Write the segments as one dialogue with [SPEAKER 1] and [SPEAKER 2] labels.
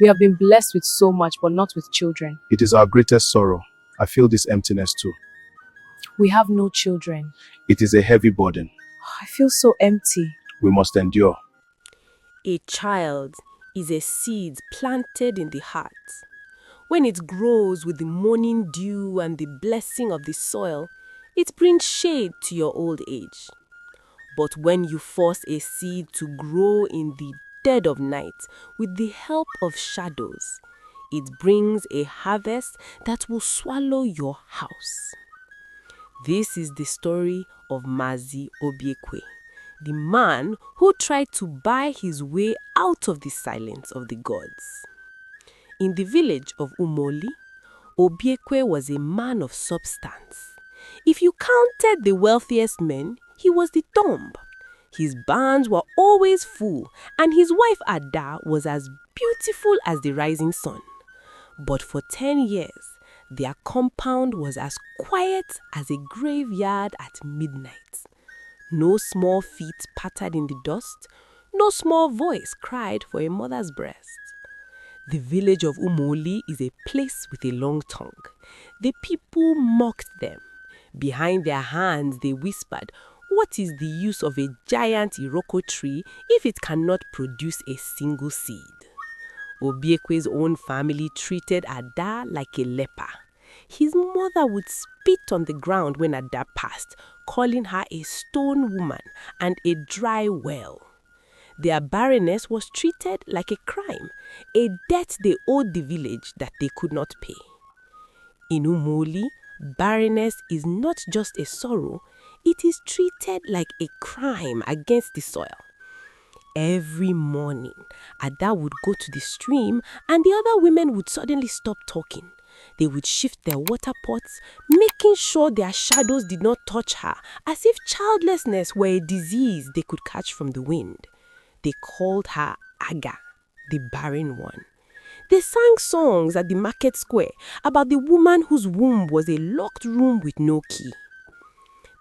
[SPEAKER 1] We have been blessed with so much, but not with children.
[SPEAKER 2] It is our greatest sorrow. I feel this emptiness too.
[SPEAKER 1] We have no children.
[SPEAKER 2] It is a heavy burden.
[SPEAKER 1] I feel so empty.
[SPEAKER 2] We must endure.
[SPEAKER 3] A child is a seed planted in the heart. When it grows with the morning dew and the blessing of the soil, it brings shade to your old age. But when you force a seed to grow in the dead of night with the help of shadows, it brings a harvest that will swallow your house. This is the story of Mazi Obiekwe, the man who tried to buy his way out of the silence of the gods. In the village of Umoli, Obiekwe was a man of substance. If you counted the wealthiest men, he was the thumb. His barns were always full, and his wife Ada was as beautiful as the rising sun. But for 10 years, their compound was as quiet as a graveyard at midnight. No small feet pattered in the dust, no small voice cried for a mother's breast. The village of Umoli is a place with a long tongue. The people mocked them. Behind their hands they whispered, "What is the use of a giant Iroko tree if it cannot produce a single seed?" Obiekwe's own family treated Ada like a leper. His mother would spit on the ground when Ada passed, calling her a stone woman and a dry well. Their barrenness was treated like a crime, a debt they owed the village that they could not pay. In Umoli, barrenness is not just a sorrow, it is treated like a crime against the soil. Every morning, Ada would go to the stream and the other women would suddenly stop talking. They would shift their water pots, making sure their shadows did not touch her, as if childlessness were a disease they could catch from the wind. They called her Aga, the barren one. They sang songs at the market square about the woman whose womb was a locked room with no key.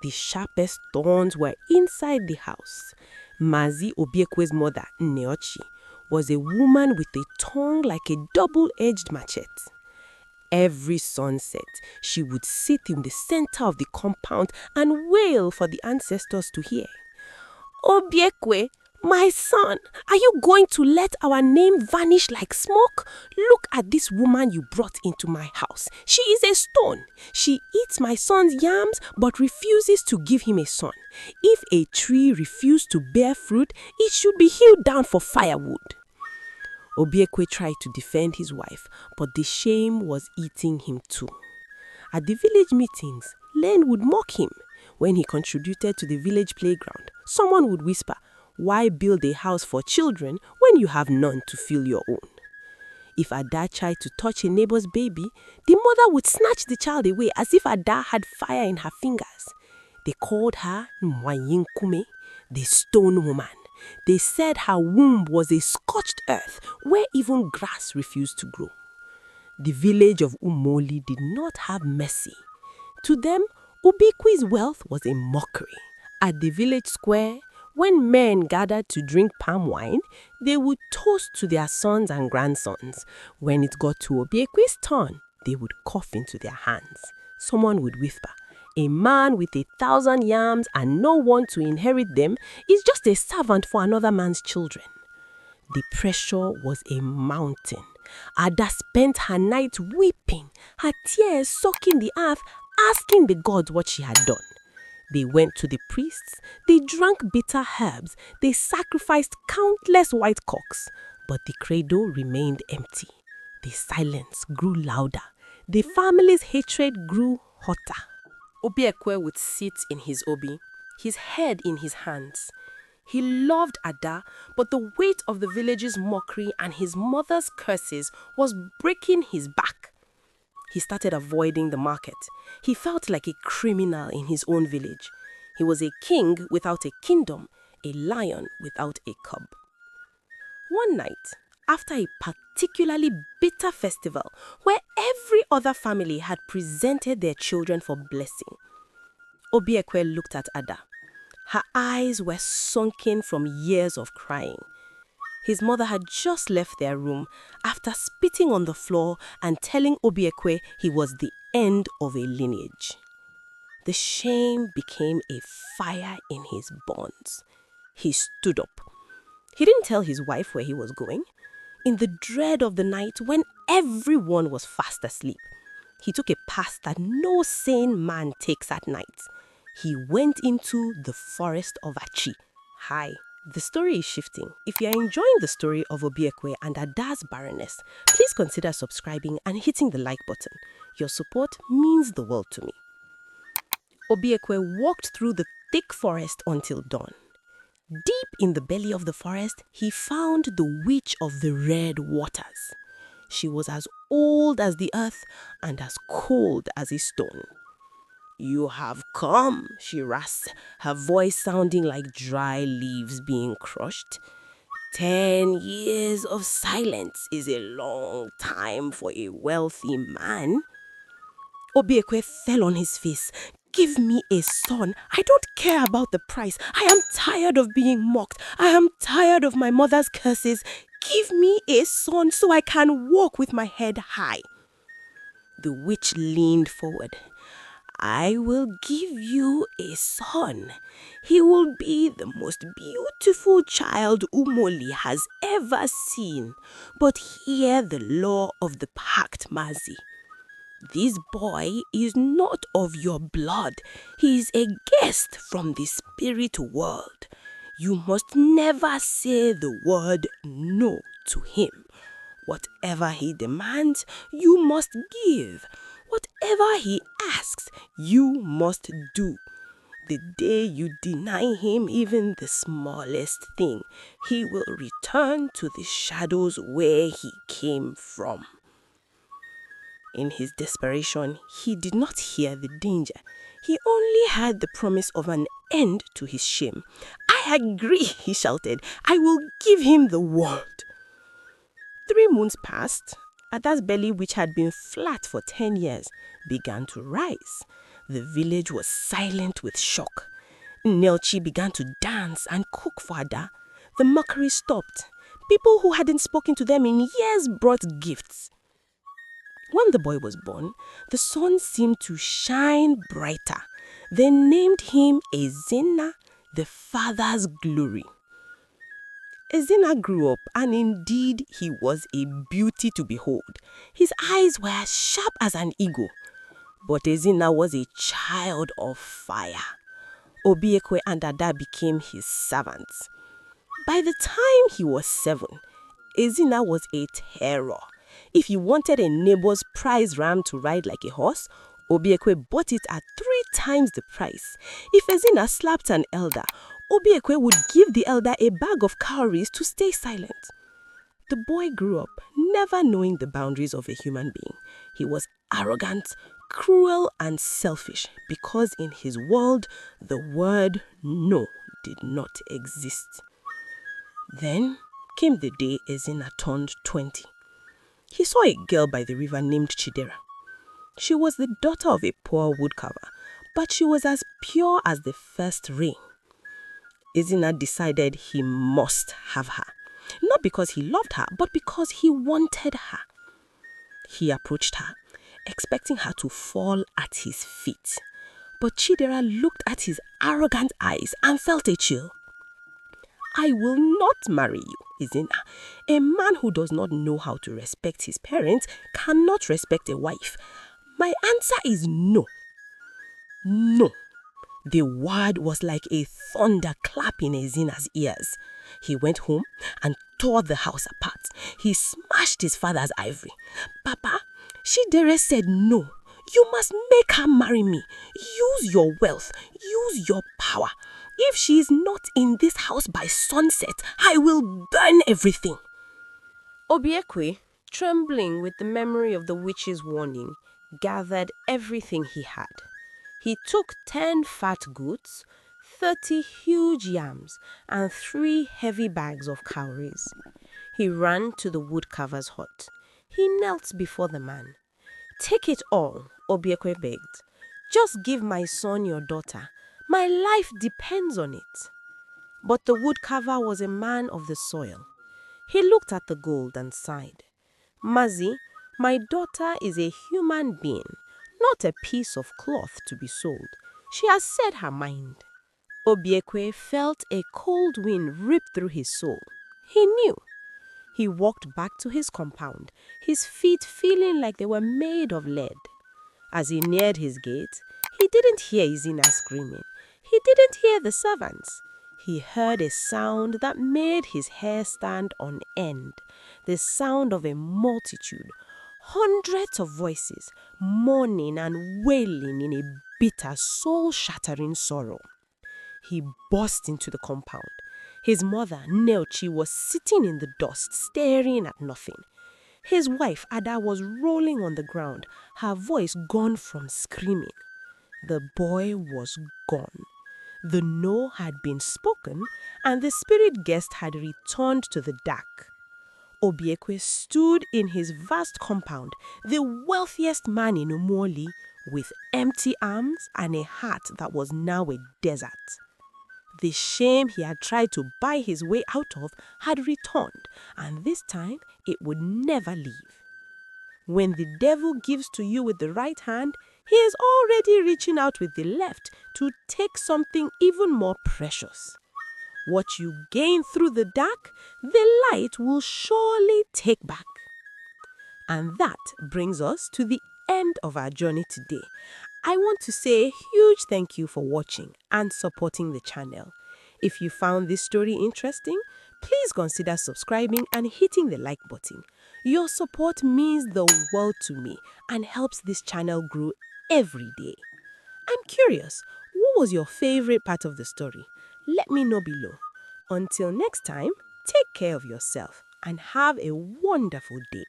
[SPEAKER 3] The sharpest thorns were inside the house. Mazi Obiekwe's mother, Nneochi, was a woman with a tongue like a double-edged machete. Every sunset, she would sit in the center of the compound and wail for the ancestors to hear. "Obiekwe, my son, are you going to let our name vanish like smoke? Look at this woman you brought into my house. She is a stone. She eats my son's yams but refuses to give him a son. If a tree refused to bear fruit, it should be hewed down for firewood." Obiekwe tried to defend his wife, but the shame was eating him too. At the village meetings, Len would mock him. When he contributed to the village playground, someone would whisper, "Why build a house for children when you have none to fill your own?" If Ada tried to touch a neighbor's baby, the mother would snatch the child away as if Ada had fire in her fingers. They called her Mwanyinkume, the stone woman. They said her womb was a scorched earth where even grass refused to grow. The village of Umoli did not have mercy. To them, Obikwe's wealth was a mockery. At the village square, when men gathered to drink palm wine, they would toast to their sons and grandsons. When it got to Obiekwe's turn, they would cough into their hands. Someone would whisper, "A man with 1,000 yams and no one to inherit them is just a servant for another man's children." The pressure was a mountain. Ada spent her night weeping, her tears soaking the earth, asking the gods what she had done. They went to the priests, they drank bitter herbs, they sacrificed countless white cocks, but the cradle remained empty. The silence grew louder. The family's hatred grew hotter. Obiekwe would sit in his obi, his head in his hands. He loved Ada, but the weight of the village's mockery and his mother's curses was breaking his back. He started avoiding the market. He felt like a criminal in his own village. He was a king without a kingdom, a lion without a cub. One night, after a particularly bitter festival where every other family had presented their children for blessing, Obiekwe looked at Ada. Her eyes were sunken from years of crying. His mother had just left their room after spitting on the floor and telling Obiekwe he was the end of a lineage. The shame became a fire in his bones. He stood up. He didn't tell his wife where he was going. In the dread of the night, when everyone was fast asleep, he took a path that no sane man takes at night. He went into the forest of Achi. Hi, the story is shifting. If you are enjoying the story of Obiekwe and Ada's barrenness, please consider subscribing and hitting the like button. Your support means the world to me. Obiekwe walked through the thick forest until dawn. Deep in the belly of the forest, he found the witch of the red waters. She was as old as the earth and as cold as a stone. "You have come," she rasped, her voice sounding like dry leaves being crushed. 10 years of silence is a long time for a wealthy man. Obiekwe fell on his face. "Give me a son. I don't care about the price. I am tired of being mocked. I am tired of my mother's curses. Give me a son so I can walk with my head high." The witch leaned forward. "I will give you a son. He will be the most beautiful child Umoli has ever seen. But hear the law of the pact, Mazi. This boy is not of your blood. He is a guest from the spirit world. You must never say the word no to him. Whatever he demands, you must give. Whatever he asks, you must do. The day you deny him even the smallest thing, he will return to the shadows where he came from." In his desperation, he did not hear the danger. He only heard the promise of an end to his shame. "I agree," he shouted. "I will give him the world." 3 moons passed. Ada's belly, which had been flat for 10 years, began to rise. The village was silent with shock. Nelchi began to dance and cook for Ada. The mockery stopped. People who hadn't spoken to them in years brought gifts. When the boy was born, the sun seemed to shine brighter. They named him Ezina, the father's glory. Ezina grew up, and indeed he was a beauty to behold. His eyes were as sharp as an eagle. But Ezina was a child of fire. Obiekwe and Ada became his servants. By the time he was 7, Ezina was a terror. If you wanted a neighbor's prize ram to ride like a horse, Obiekwe bought it at 3 times the price. If Ezina slapped an elder, Obiekwe would give the elder a bag of cowries to stay silent. The boy grew up never knowing the boundaries of a human being. He was arrogant, cruel, and selfish because in his world, the word no did not exist. Then came the day Ezina turned 20. He saw a girl by the river named Chidera. She was the daughter of a poor woodcarver, but she was as pure as the first rain. Ezina decided he must have her, not because he loved her, but because he wanted her. He approached her, expecting her to fall at his feet. But Chidera looked at his arrogant eyes and felt a chill. "I will not marry you, Ezina. A man who does not know how to respect his parents cannot respect a wife. My answer is no. No." The word was like a thunderclap in Ezina's ears. He went home and tore the house apart. He smashed his father's ivory. "Papa, Chidera said no. You must make her marry me. Use your wealth. Use your power. If she is not in this house by sunset, I will burn everything." Obiekwe, trembling with the memory of the witch's warning, gathered everything he had. He took 10 fat goats, 30 huge yams, and 3 heavy bags of cowries. He ran to the woodcarver's hut. He knelt before the man. "Take it all," Obiekwe begged. "Just give my son your daughter. My life depends on it." But the woodcarver was a man of the soil. He looked at the gold and sighed. Mazi, my daughter is a human being, not a piece of cloth to be sold. She has said her mind. Obiekwe felt a cold wind rip through his soul. He knew. He walked back to his compound, his feet feeling like they were made of lead. As he neared his gate, he didn't hear Izina screaming. He didn't hear the servants. He heard a sound that made his hair stand on end. The sound of a multitude, hundreds of voices, mourning and wailing in a bitter, soul-shattering sorrow. He burst into the compound. His mother, Neochi, was sitting in the dust, staring at nothing. His wife, Ada, was rolling on the ground, her voice gone from screaming. The boy was gone. The no had been spoken, and the spirit guest had returned to the dark. Obiekwe stood in his vast compound, the wealthiest man in Umoli, with empty arms and a heart that was now a desert. The shame he had tried to buy his way out of had returned, and this time it would never leave. When the devil gives to you with the right hand, he is already reaching out with the left to take something even more precious. What you gain through the dark, the light will surely take back. And that brings us to the end of our journey today. I want to say a huge thank you for watching and supporting the channel. If you found this story interesting, please consider subscribing and hitting the like button. Your support means the world to me and helps this channel grow every day. I'm curious, what was your favorite part of the story? Let me know below. Until next time, take care of yourself and have a wonderful day.